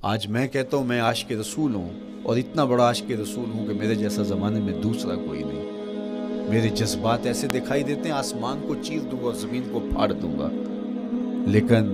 آج میں کہتا ہوں میں عاشق رسول ہوں، اور اتنا بڑا عاشق رسول ہوں کہ میرے جیسا زمانے میں دوسرا کوئی نہیں۔ میرے جذبات ایسے دکھائی دیتے ہیں آسمان کو چیر دوں گا اور زمین کو پھاڑ دوں گا، لیکن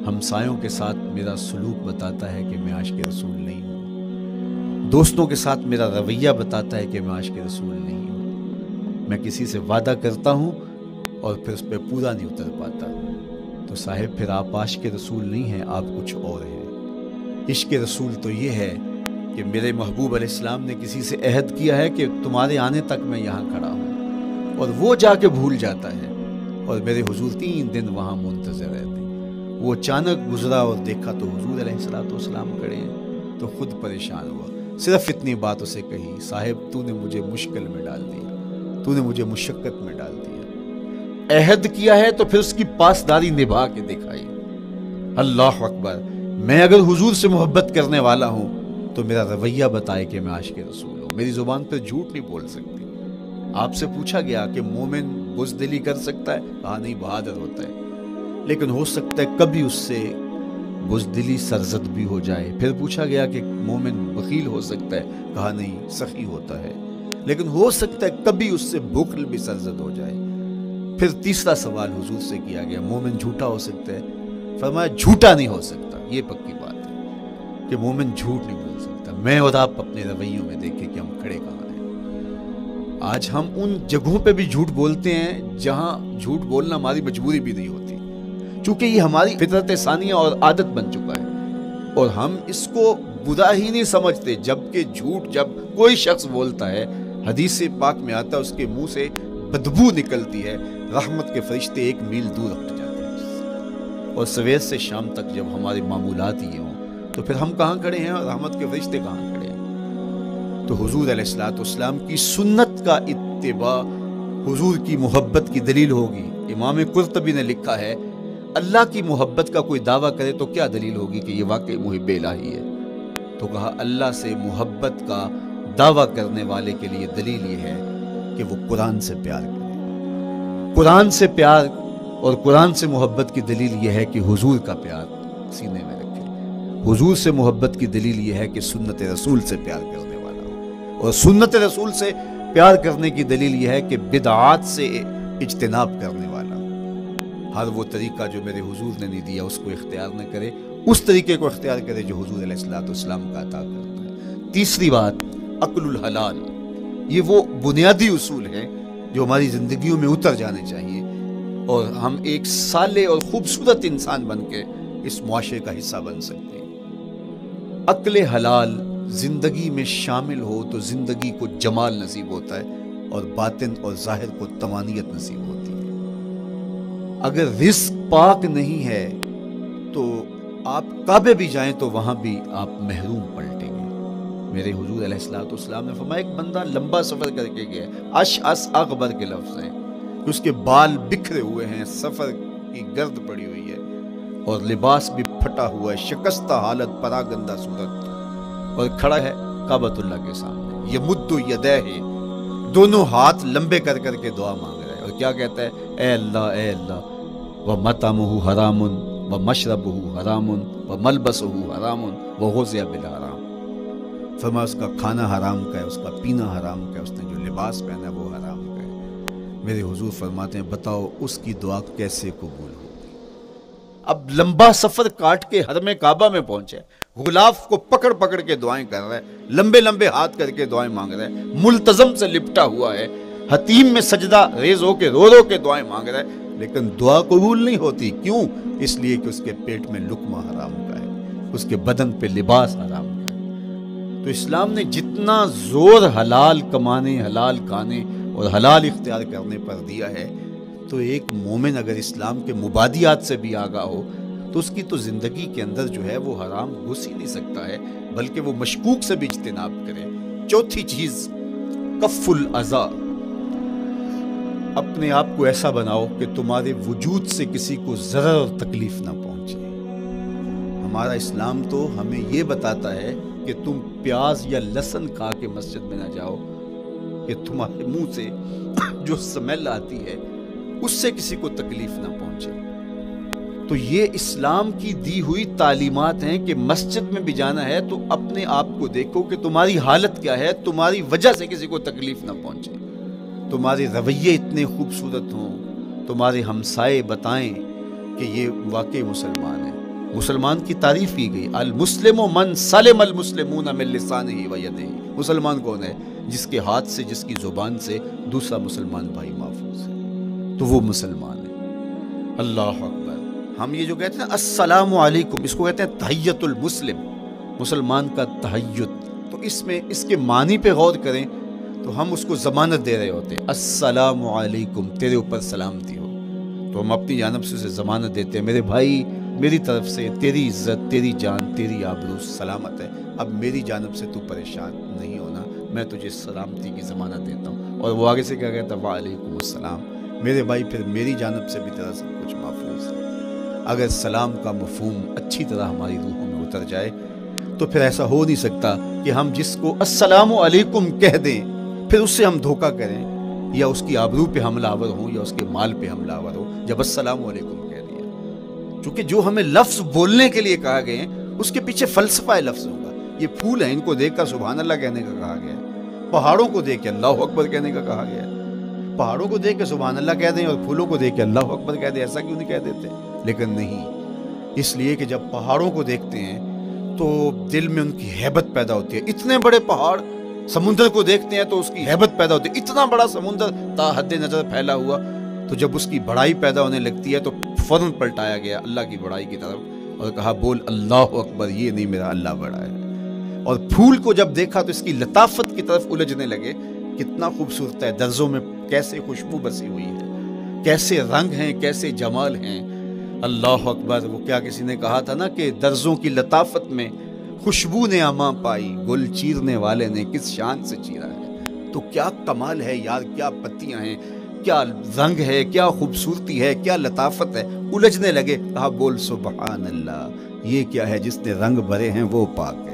ہمسایوں کے ساتھ میرا سلوک بتاتا ہے کہ میں عاشق رسول نہیں ہوں۔ دوستوں کے ساتھ میرا رویہ بتاتا ہے کہ میں عاشق رسول نہیں ہوں۔ میں کسی سے وعدہ کرتا ہوں اور پھر اس پہ پورا نہیں اتر پاتا، تو صاحب پھر آپ عاشق رسول نہیں ہیں، آپ کچھ اور ہیں۔ عشق رسول تو یہ ہے کہ میرے محبوب علیہ السلام نے کسی سے عہد کیا ہے کہ تمہارے آنے تک میں یہاں کھڑا ہوں، اور وہ جا کے بھول جاتا ہے، اور میرے حضور 3 دن وہاں منتظر رہتے ہیں۔ وہ اچانک گزرا اور دیکھا تو حضور علیہ السلام کھڑے ہیں، تو خود پریشان ہوا، صرف اتنی بات اسے کہی، صاحب تو نے مجھے مشکل میں ڈال دیا، تو نے مجھے مشقت میں ڈال دیا۔ عہد کیا ہے تو پھر اس کی پاسداری نبھا کے دکھائی۔ اللہ اکبر! میں اگر حضور سے محبت کرنے والا ہوں تو میرا رویہ بتائے کہ میں عاشق رسول ہوں۔ میری زبان پہ جھوٹ نہیں بول سکتی۔ آپ سے پوچھا گیا کہ مومن بزدلی کر سکتا ہے؟ کہا نہیں، بہادر ہوتا ہے، لیکن ہو سکتا ہے کبھی اس سے بزدلی سرزد بھی ہو جائے۔ پھر پوچھا گیا کہ مومن بخیل ہو سکتا ہے؟ کہا نہیں، سخی ہوتا ہے، لیکن ہو سکتا ہے کبھی اس سے بخل بھی سرزد ہو جائے۔ پھر تیسرا سوال حضور سے کیا گیا، مومن جھوٹا ہو سکتا ہے؟ فرمایا جھوٹا نہیں ہو سکتا، یہ پکی بات ہے کہ مومن جھوٹ نہیں بول سکتا۔ میں اور آپ اپنے رویوں میں دیکھیں کہ ہم کھڑے کہاں ہیں۔ آج ہم ان جگہوں پہ بھی جھوٹ بولتے ہیں جہاں جھوٹ بولنا ہماری مجبوری بھی نہیں ہوتی، چونکہ یہ ہماری فطرت ثانیہ اور عادت بن چکا ہے، اور ہم اس کو برا ہی نہیں سمجھتے۔ جبکہ جھوٹ جب کوئی شخص بولتا ہے، حدیث پاک میں آتا ہے اس کے منہ سے بدبو نکلتی ہے، رحمت کے فرشتے 1 میل دور ہٹ جاتے ہیں۔ اور سویر سے شام تک جب ہمارے معمولات یہ ہوں تو پھر ہم کہاں کھڑے ہیں اور رحمت کے فرشتے کہاں کھڑے ہیں؟ تو حضور علیہ السلام کی سنت کا اتباع حضور کی محبت کی دلیل ہوگی۔ امام قرطبی نے لکھا ہے، اللہ کی محبت کا کوئی دعویٰ کرے تو کیا دلیل ہوگی کہ یہ واقعی محب الہی ہے؟ تو کہا اللہ سے محبت کا دعویٰ کرنے والے کے لیے دلیل یہ ہے کہ وہ قرآن سے پیار کرے۔ قرآن سے پیار اور قرآن سے محبت کی دلیل یہ ہے کہ حضور کا پیار سینے میں رکھے۔ حضور سے محبت کی دلیل یہ ہے کہ سنت رسول سے پیار کرنے والا ہو، اور سنت رسول سے پیار کرنے کی دلیل یہ ہے کہ بدعات سے اجتناب کرنے والا ہو۔ ہر وہ طریقہ جو میرے حضور نے نہیں دیا اس کو اختیار نہ کرے، اس طریقے کو اختیار کرے جو حضور علیہ السلام کا عطا کرتا ہے۔ تیسری بات، عقل الحلال۔ یہ وہ بنیادی اصول ہیں جو ہماری زندگیوں میں اتر جانے چاہیے، اور ہم ایک صالح اور خوبصورت انسان بن کے اس معاشرے کا حصہ بن سکتے ہیں۔ عقل حلال زندگی میں شامل ہو تو زندگی کو جمال نصیب ہوتا ہے، اور باطن اور ظاہر کو طمانینت نصیب ہوتی ہے۔ اگر رزق پاک نہیں ہے تو آپ کعبے بھی جائیں تو وہاں بھی آپ محروم پلٹیں گے۔ میرے حضور علیہ السلام نے فرمایا، ایک بندہ لمبا سفر کر کے گیا، اشعث اغبر کے لفظ ہیں، اس کے بال بکھرے ہوئے ہیں، سفر کی گرد پڑی ہوئی ہے، اور لباس بھی پھٹا ہوا ہے، شکستہ حالت، پراگندہ صورت، اور کھڑا ہے کعبۃ اللہ کے سامنے، یمد یدیہ، دونوں ہاتھ لمبے کر کر کے دعا مانگ رہا ہے، اور کیا کہتا ہے؟ اے اللہ، ومطعمہ حرام ومشربہ حرام وملبسہ حرام وغذی بالحرام۔ فرمایا اس کا کھانا حرام کا ہے، اس کا پینا حرام کا ہے، اس نے جو لباس پہنا ہے وہ حرام کا ہے۔ میرے حضور فرماتے ہیں بتاؤ اس کی دعا کیسے قبول ہوگی؟ اب لمبا سفر کاٹ کے حرم کعبہ میں پہنچے، غلاف کو پکڑ پکڑ کے دعائیں کر رہا ہے، لمبے لمبے ہاتھ کر کے دعائیں مانگ رہا ہے، ملتزم سے لپٹا ہوا ہے، حتیم میں سجدہ ریز ہو کے رو رو کے دعائیں مانگ رہا ہے، لیکن دعا قبول نہیں ہوتی۔ کیوں؟ اس لیے کہ اس کے پیٹ میں لقمہ حرام کا ہے، اس کے بدن پہ لباس حرام کا ہے۔ تو اسلام نے جتنا زور حلال کمانے، حلال کھانے اور حلال اختیار کرنے پر دیا ہے، تو ایک مومن اگر اسلام کے مبادیات سے بھی آگاہ ہو تو اس کی تو زندگی کے اندر جو ہے وہ حرام گھس ہی نہیں سکتا ہے، بلکہ وہ مشکوک سے بھی اجتناب کرے۔ چوتھی چیز، کف الاذی۔ اپنے آپ کو ایسا بناؤ کہ تمہارے وجود سے کسی کو ضرر اور تکلیف نہ پہنچے۔ ہمارا اسلام تو ہمیں یہ بتاتا ہے کہ تم پیاز یا لہسن کھا کے مسجد میں نہ جاؤ کہ تمہارے منہ سے جو سمیل آتی ہے اس سے کسی کو تکلیف نہ پہنچے۔ تو یہ اسلام کی دی ہوئی تعلیمات ہیں کہ مسجد میں بھی جانا ہے تو اپنے آپ کو دیکھو کہ تمہاری حالت کیا ہے، تمہاری وجہ سے کسی کو تکلیف نہ پہنچے، تمہارے رویے اتنے خوبصورت ہوں، تمہارے ہمسائے بتائیں کہ یہ واقعی مسلمان ہے۔ مسلمان کی تعریف کی گئی، المسلم من سلم المسلمون من لسانہ و یدہ۔ مسلمان کون ہے؟ جس کے ہاتھ سے، جس کی زبان سے دوسرا مسلمان بھائی محفوظ ہے، تو وہ مسلمان ہے۔ اللہ اکبر۔ ہم یہ جو کہتے ہیں السلام علیکم، اس کو کہتے ہیں تحیت المسلم، مسلمان کا تحیت۔ تو اس میں اس کے معنی پہ غور کریں تو ہم اس کو ضمانت دے رہے ہوتے ہیں، السلام علیکم، تیرے اوپر سلامتی ہو۔ تو ہم اپنی جانب سے اسے ضمانت دیتے ہیں، میرے بھائی میری طرف سے تیری عزت، تیری جان، تیری آبرو سلامت ہے، اب میری جانب سے تو پریشان نہیں ہونا، میں تجھے سلامتی کی ضمانت دیتا ہوں۔ اور وہ آگے سے کیا کہتا ہے؟ وعلیکم السلام، میرے بھائی پھر میری جانب سے بھی تیرا سب کچھ محفوظ ہے۔ اگر سلام کا مفہوم اچھی طرح ہماری روحوں میں اتر جائے تو پھر ایسا ہو نہیں سکتا کہ ہم جس کو السلام علیکم کہہ دیں پھر اس سے ہم دھوکہ کریں یا اس کی آبرو پہ حملہ آور ہوں یا اس کے مال پہ حملہ آور ہو جب السلام علیکم کہہ دیا۔ چونکہ جو ہمیں لفظ بولنے کے لیے کہا گئے ہیں اس کے پیچھے فلسفہ لفظ ہوگا۔ یہ پھول ہیں، ان کو دیکھ کر سبحان اللہ کہنے کا کہا گیا ہے، پہاڑوں کو دیکھ کے اللہ اکبر کہنے کا کہا گیا ہے۔ پہاڑوں کو دیکھ کے سبحان اللہ کہہ دیں اور پھولوں کو دیکھ کے اللہ اکبر کہہ دیں، ایسا کیوں نہیں کہہ دیتے؟ لیکن نہیں، اس لیے کہ جب پہاڑوں کو دیکھتے ہیں تو دل میں ان کی ہیبت پیدا ہوتی ہے۔ اتنے بڑے پہاڑ، سمندر کو دیکھتے ہیں تو اس کی ہیبت پیدا ہوتی ہے، اتنا بڑا سمندر تا حد نظر پھیلا ہوا، تو جب اس کی بڑائی پیدا ہونے لگتی ہے تو فوراً پلٹایا گیا اللہ کی بڑائی کی طرف اور کہا بول اللہ اکبر، یہ نہیں میرا اللہ بڑا ہے۔ اور پھول کو جب دیکھا تو اس کی لطافت کی طرف الجھنے لگے، کتنا خوبصورت ہے، درزوں میں کیسے خوشبو بسی ہوئی ہے، کیسے رنگ ہیں، کیسے جمال ہیں۔ اللہ اکبر۔ وہ کیا کسی نے کہا تھا نا کہ درزوں کی لطافت میں خوشبو نے اماں پائی، گل چیرنے والے نے کس شان سے چیرا ہے۔ تو کیا کمال ہے یار، کیا پتیاں ہیں، کیا رنگ ہے، کیا خوبصورتی ہے، کیا لطافت ہے۔ الجھنے لگے، کہا بول سبحان اللہ، یہ کیا ہے، جس نے رنگ بھرے ہیں وہ پاک ہے۔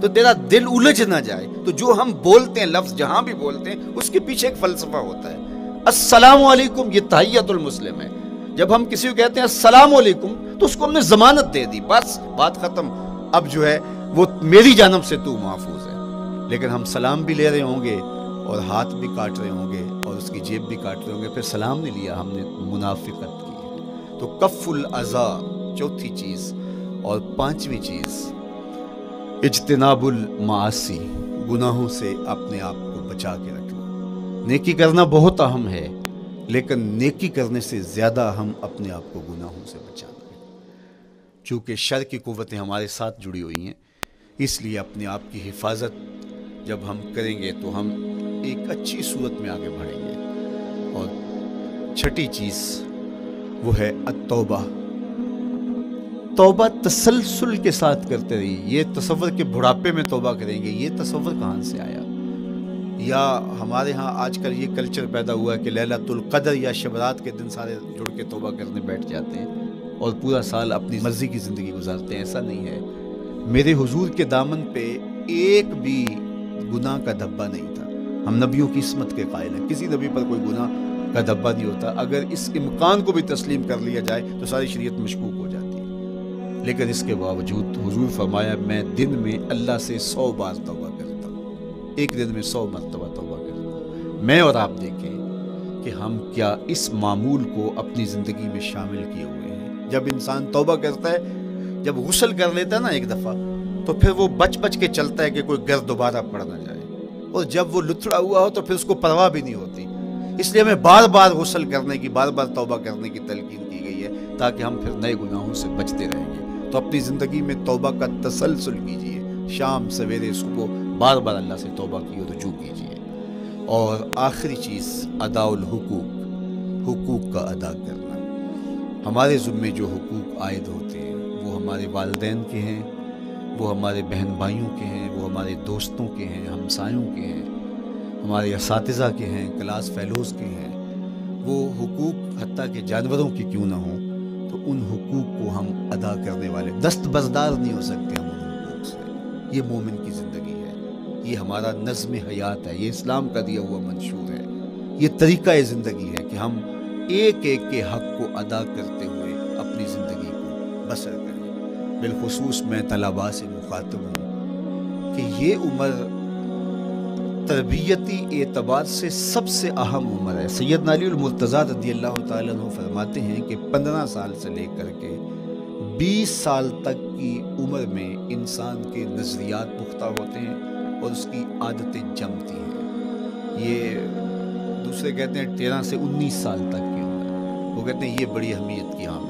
تو تیرا دل الجھ نہ جائے تو جو ہم بولتے ہیں، لفظ جہاں بھی بولتے ہیں اس کے پیچھے ایک فلسفہ ہوتا ہے۔ السلام علیکم یہ تحیت المسلم ہے۔ جب ہم کسی کو کہتے ہیں السلام علیکم تو اس کو ہم نے ضمانت دے دی، بس بات ختم، اب جو ہے وہ میری جانب سے تو محفوظ ہے۔ لیکن ہم سلام بھی لے رہے ہوں گے اور ہاتھ بھی کاٹ رہے ہوں گے اور اس کی جیب بھی کاٹ رہے ہوں گے، پھر سلام نہیں لیا، ہم نے منافقت کی ہے۔ تو کف الاذی چوتھی چیز، اور پانچویں چیز اجتناب المعاصی، گناہوں سے اپنے آپ کو بچا کے رکھنا۔ نیکی کرنا بہت اہم ہے، لیکن نیکی کرنے سے زیادہ ہم اپنے آپ کو گناہوں سے بچانا ہے۔ چونکہ شر کی قوتیں ہمارے ساتھ جڑی ہوئی ہیں، اس لیے اپنے آپ کی حفاظت جب ہم کریں گے تو ہم ایک اچھی صورت میں آگے بڑھیں گے۔ اور چھٹی چیز وہ ہے التوبہ۔ توبہ تسلسل کے ساتھ کرتے رہیے۔ یہ تصور کہ بڑھاپے میں توبہ کریں گے، یہ تصور کہاں سے آیا؟ یا ہمارے ہاں آج کل یہ کلچر پیدا ہوا ہے کہ لیلۃ القدر یا شب رات کے دن سارے جڑ کے توبہ کرنے بیٹھ جاتے ہیں اور پورا سال اپنی مرضی کی زندگی گزارتے ہیں۔ ایسا نہیں ہے۔ میرے حضور کے دامن پہ ایک بھی گناہ کا دھبا نہیں تھا۔ ہم نبیوں کی عصمت کے قائل ہیں، کسی نبی پر کوئی گناہ کا دھبا نہیں ہوتا۔ اگر اس امکان کو بھی تسلیم کر لیا جائے تو ساری شریعت مشکوک ہو جاتی ہے، لیکن اس کے باوجود حضور فرمایا میں دن میں اللہ سے 100 بار توبہ کرتا ہوں، ایک دن میں 100 مرتبہ توبہ کرتا ہوں۔ میں اور آپ دیکھیں کہ ہم کیا اس معمول کو اپنی زندگی میں شامل کیے ہوئے ہیں۔ جب انسان توبہ کرتا ہے، جب غسل کر لیتا ہے نا ایک دفعہ، تو پھر وہ بچ بچ کے چلتا ہے کہ کوئی گرد دوبارہ پڑ نہ جائے، اور جب وہ لتھڑا ہوا ہو تو پھر اس کو پرواہ بھی نہیں ہوتی۔ اس لیے ہمیں بار بار غسل کرنے کی، بار بار توبہ کرنے کی تلقین کی گئی ہے تاکہ ہم پھر نئے گناہوں سے بچتے رہیں گے۔ تو اپنی زندگی میں توبہ کا تسلسل کیجئے، شام سویرے صبح بار بار اللہ سے توبہ کی اور رجوع کیجئے۔ اور آخری چیز ادا الحقوق، حقوق کا ادا کرنا۔ ہمارے ذمے جو حقوق عائد ہوتے ہیں وہ ہمارے والدین کے ہیں، وہ ہمارے بہن بھائیوں کے ہیں، وہ ہمارے دوستوں کے ہیں، ہمسایوں کے ہیں، ہمارے اساتذہ کے ہیں، کلاس فیلوز کے ہیں۔ وہ حقوق حتیٰ کہ جانوروں کے کیوں نہ ہوں تو ان حقوق کو ہم ادا کرنے والے دستبردار نہیں ہو سکتے ہم ان حقوق سے۔ یہ مومن کی زندگی ہے، یہ ہمارا نظم حیات ہے، یہ اسلام کا دیا ہوا منشور ہے، یہ طریقہ زندگی ہے کہ ہم ایک ایک کے حق کو ادا کرتے ہوئے اپنی اپنی زندگی کو بسر کریں۔ بالخصوص میں طلباء سے مخاطب ہوں کہ یہ عمر تربیتی اعتبار سے سب سے اہم عمر ہے۔ سیدنا علی المرتضیٰ رضی اللہ تعالیٰ عنہ فرماتے ہیں کہ 15 سال سے لے کر کے 20 سال تک کی عمر میں انسان کے نظریات پختہ ہوتے ہیں اور اس کی عادتیں جمتی ہیں۔ یہ دوسرے کہتے ہیں 13 سے 19 سال تک کی عمر، وہ کہتے ہیں یہ بڑی اہمیت کی عام